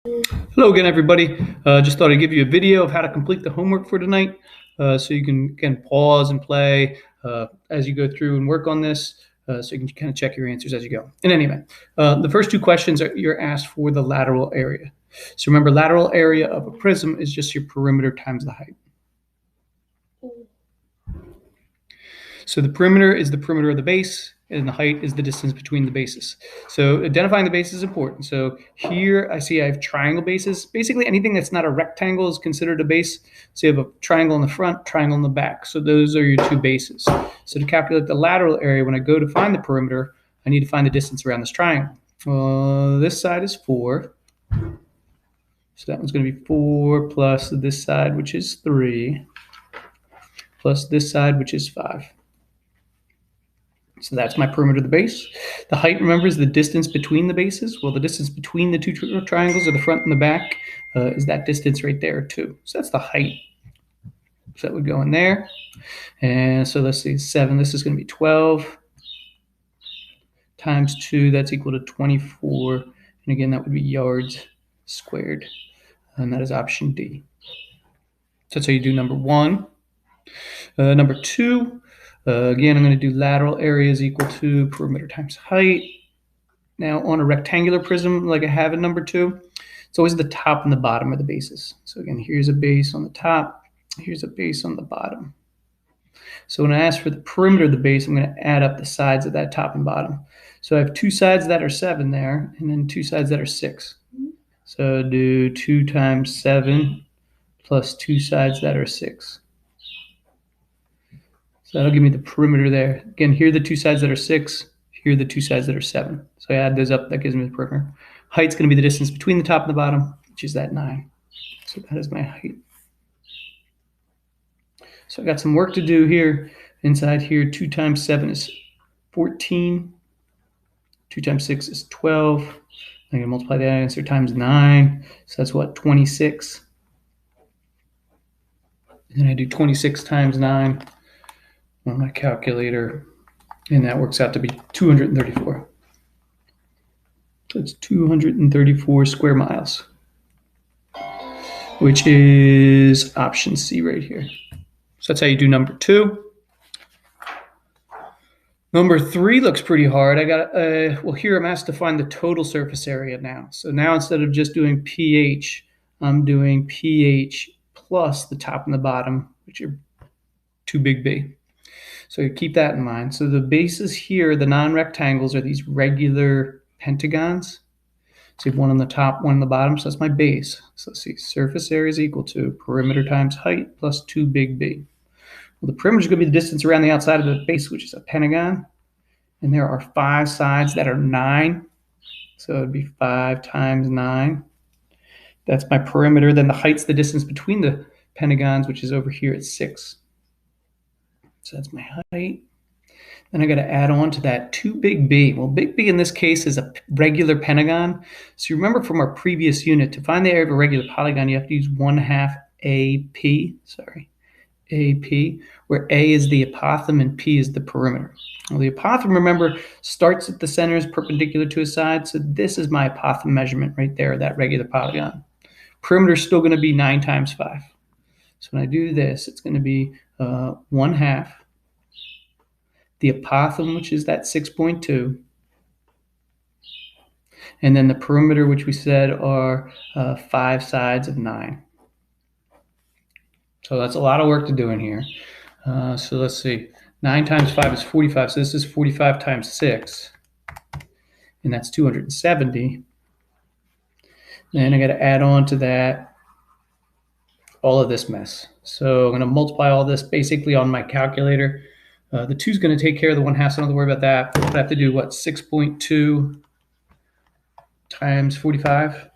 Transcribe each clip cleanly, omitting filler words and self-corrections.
Hello again, everybody. Just thought I'd give you a video of how to complete the homework for tonight, so you can pause and play as you go through and work on this, so you can kind of check your answers as you go. In any event, the first two questions you're asked for the lateral area. So remember, lateral area of a prism is just your perimeter times the height. So the perimeter is the perimeter of the base, and the height is the distance between the bases. So identifying the base is important. So here I see I have triangle bases. Basically anything that's not a rectangle is considered a base. So you have a triangle in the front, triangle in the back. So those are your two bases. So to calculate the lateral area, when I go to find the perimeter, I need to find the distance around this triangle. This side is 4. So that one's going to be 4 plus this side, which is 3, plus this side, which is 5. So that's my perimeter of the base. The height, remember, is the distance between the bases. Well, the distance between the two triangles, or the front and the back, is that distance right there too. So that's the height. So that would go in there. And so let's see, 7. This is going to be 12 times 2. That's equal to 24. And again, that would be yards squared. And that is option D. So that's how you do number 1. Number 2. Again, I'm going to do lateral area is equal to perimeter times height. Now, on a rectangular prism like I have in number 2, it's always the top and the bottom of the bases. So again, here's a base on the top, here's a base on the bottom. So when I ask for the perimeter of the base, I'm going to add up the sides of that top and bottom. So I have 2 sides that are 7 there, and then 2 sides that are 6. So do 2 times 7 plus 2 sides that are 6. So that'll give me the perimeter there. Again, here are the 2 sides that are 6. Here are the 2 sides that are 7. So I add those up. That gives me the perimeter. Height's going to be the distance between the top and the bottom, which is that 9. So that is my height. So I got some work to do here. Inside here, 2 times 7 is 14. 2 times 6 is 12. I'm going to multiply that answer times 9. So that's what, 26. And then I do 26 times 9 on my calculator, and that works out to be 234. So it's 234 square miles, which is option C right here. So that's how you do number 2. Number 3 looks pretty hard. I got well, here I'm asked to find the total surface area now. So now instead of just doing pH, I'm doing pH plus the top and the bottom, which are 2 big B. So you keep that in mind. So the bases here, the non-rectangles, are these regular pentagons. So you have one on the top, one on the bottom. So that's my base. So let's see, surface area is equal to perimeter times height plus 2 big B. Well, the perimeter is going to be the distance around the outside of the base, which is a pentagon. And there are 5 sides that are 9. So it would be 5 times 9. That's my perimeter. Then the height's the distance between the pentagons, which is over here at 6. So that's my height. Then I got to add on to that 2 big B. Well, big B in this case is a regular pentagon. So you remember from our previous unit, to find the area of a regular polygon, you have to use 1/2 AP, AP, where A is the apothem and P is the perimeter. Well, the apothem, remember, starts at the center, is perpendicular to a side. So this is my apothem measurement right there, that regular polygon. Perimeter is still going to be 9 times 5. So when I do this, it's going to be 1/2 the apothem, which is that 6.2, and then the perimeter, which we said are 5 sides of 9. So that's a lot of work to do in here. So let's see, 9 times 5 is 45, so this is 45 times 6, and that's 270. Then I got to add on to that all of this mess. So I'm going to multiply all this basically on my calculator. The 2 is going to take care of the 1/2, so I don't have to worry about that. I have to do what, 6.2 times 45?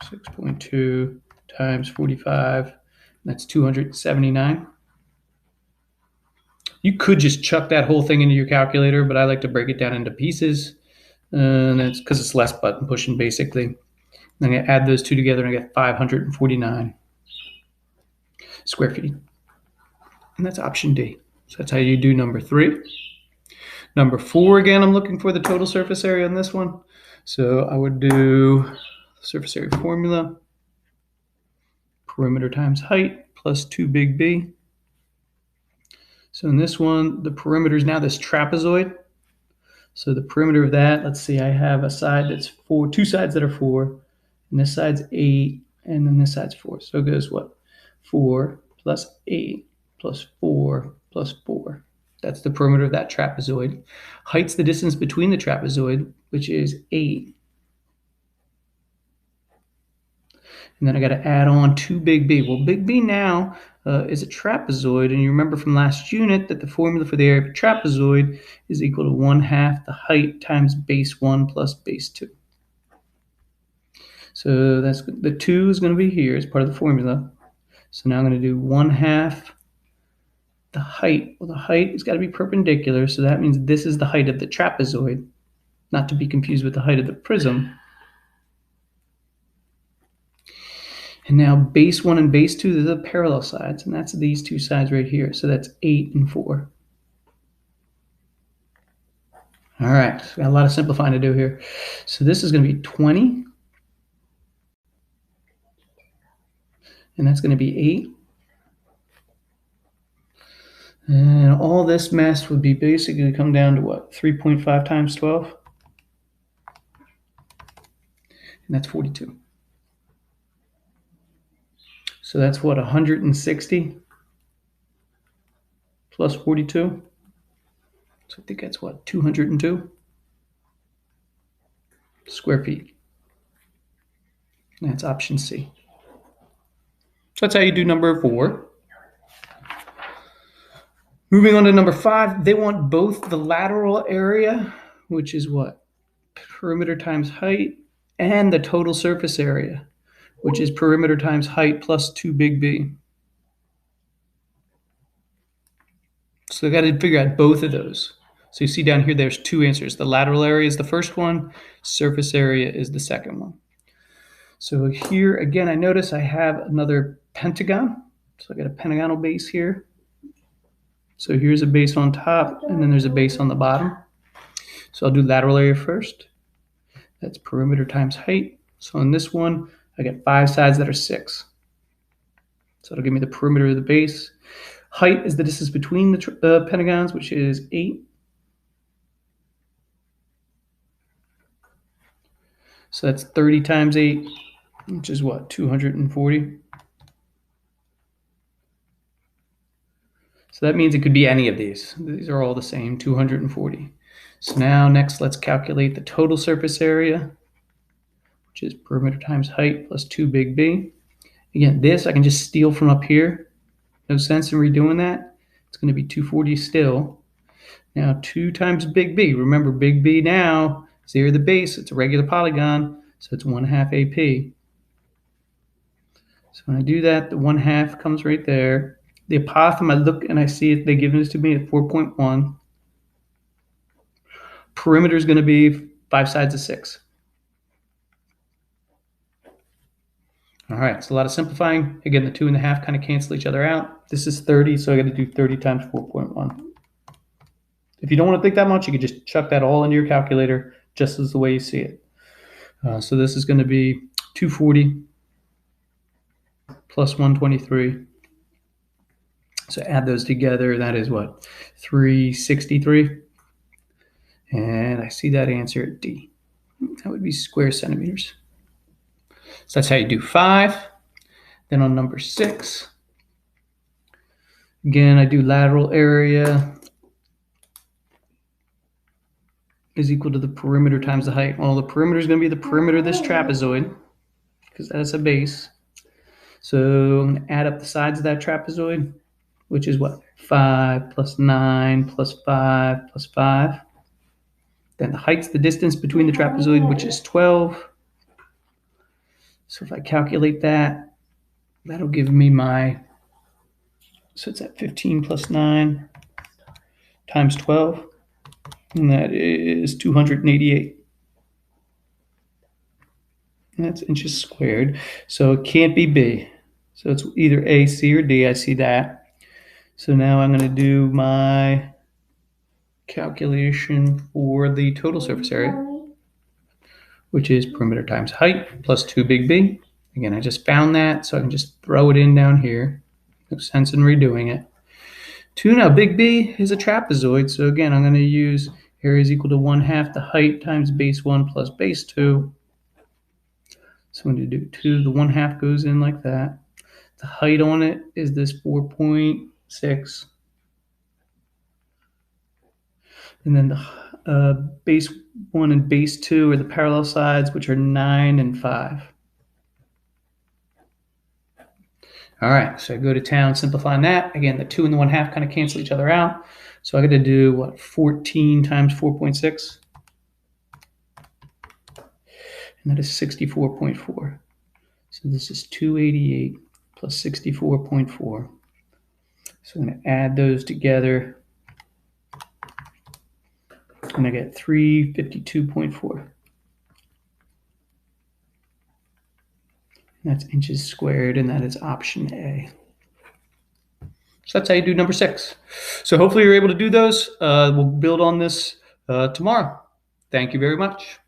6.2 times 45, that's 279. You could just chuck that whole thing into your calculator, but I like to break it down into pieces. And that's because it's less button pushing, basically. And I'm going to add those 2 together, and I get 549 square feet. And that's option D. So that's how you do number 3. Number 4, again, I'm looking for the total surface area on this one. So I would do, surface area formula, perimeter times height plus 2 big B. So in this one, the perimeter is now this trapezoid. So the perimeter of that, let's see, I have a side that's 4, two sides that are 4, and this side's 8, and then this side's 4. So it goes what? 4 plus 8 plus 4 plus 4. That's the perimeter of that trapezoid. Height's the distance between the trapezoid, which is 8. And then I got to add on 2 big B. Well, big B now is a trapezoid, and you remember from last unit that the formula for the area of a trapezoid is equal to 1/2 the height times base 1 plus base 2. So that's the 2 is going to be here as part of the formula. So now I'm going to do 1/2 the height. Well, the height has got to be perpendicular, so that means this is the height of the trapezoid, not to be confused with the height of the prism. And now base 1 and base 2, they're the parallel sides, and that's these two sides right here. So that's 8 and 4. All right, so got a lot of simplifying to do here. So this is going to be 20, and that's going to be 8. And all this mess would be basically come down to what? 3.5 times 12? And that's 42. So that's what, 160 plus 42? So I think that's what, 202 square feet. And that's option C. So that's how you do number 4. Moving on to number 5, they want both the lateral area, which is what? Perimeter times height, and the total surface area, which is perimeter times height plus 2 big B. So they've got to figure out both of those. So you see down here, there's 2 answers. The lateral area is the first one, surface area is the second one. So here, again, I notice I have another pentagon. So I got a pentagonal base here. So here's a base on top, and then there's a base on the bottom. So I'll do lateral area first. That's perimeter times height. So on this one, I get 5 sides that are 6. So it'll give me the perimeter of the base. Height is the distance between the pentagons, which is 8. So that's 30 times 8, which is what, 240? So that means it could be any of these. These are all the same, 240. So now next, let's calculate the total surface area, which is perimeter times height plus 2 big B. Again, this I can just steal from up here. No sense in redoing that. It's going to be 240 still. Now 2 times big B. Remember, big B now is here the base. It's a regular polygon, so it's 1/2 AP. So when I do that, the 1/2 comes right there. The apothem, I look and I see it, they give this to me at 4.1. Perimeter is going to be 5 sides of 6. All right, it's a lot of simplifying. Again, the 2.5 kind of cancel each other out. This is 30, so I got to do 30 times 4.1. If you don't want to think that much, you can just chuck that all into your calculator, just as the way you see it. So this is going to be 240 plus 123. So add those together, that is what? 363. And I see that answer at D. That would be square centimeters. So that's how you do 5. Then on number 6, again, I do lateral area is equal to the perimeter times the height. Well, the perimeter is going to be the perimeter of this trapezoid, because that's a base. So I'm going to add up the sides of that trapezoid, which is what? 5 plus 9 plus 5 plus 5. Then the height's the distance between the trapezoid, which is 12. So if I calculate that, that'll give me my, so it's at 15 plus 9 times 12, and that is 288. And that's inches squared. So it can't be B. So it's either A, C, or D. I see that. So now I'm going to do my calculation for the total surface area, which is perimeter times height plus 2 big B. Again, I just found that, so I can just throw it in down here. No sense in redoing it. 2 now, big B is a trapezoid, so again, I'm going to use area is equal to 1/2 the height times base 1 plus base 2. So I'm going to do 2, the 1/2 goes in like that. The height on it is this 4.6. And then the base 1 and base 2 are the parallel sides, which are 9 and 5. All right, so I go to town, simplifying that. Again, the 2 and the 1/2 kind of cancel each other out. So I got to do, what, 14 times 4.6? And that is 64.4. So this is 288 plus 64.4. So I'm going to add those together. And I get 352.4. That's inches squared, and that is option A. So that's how you do number 6. So hopefully you're able to do those. We'll build on this tomorrow. Thank you very much.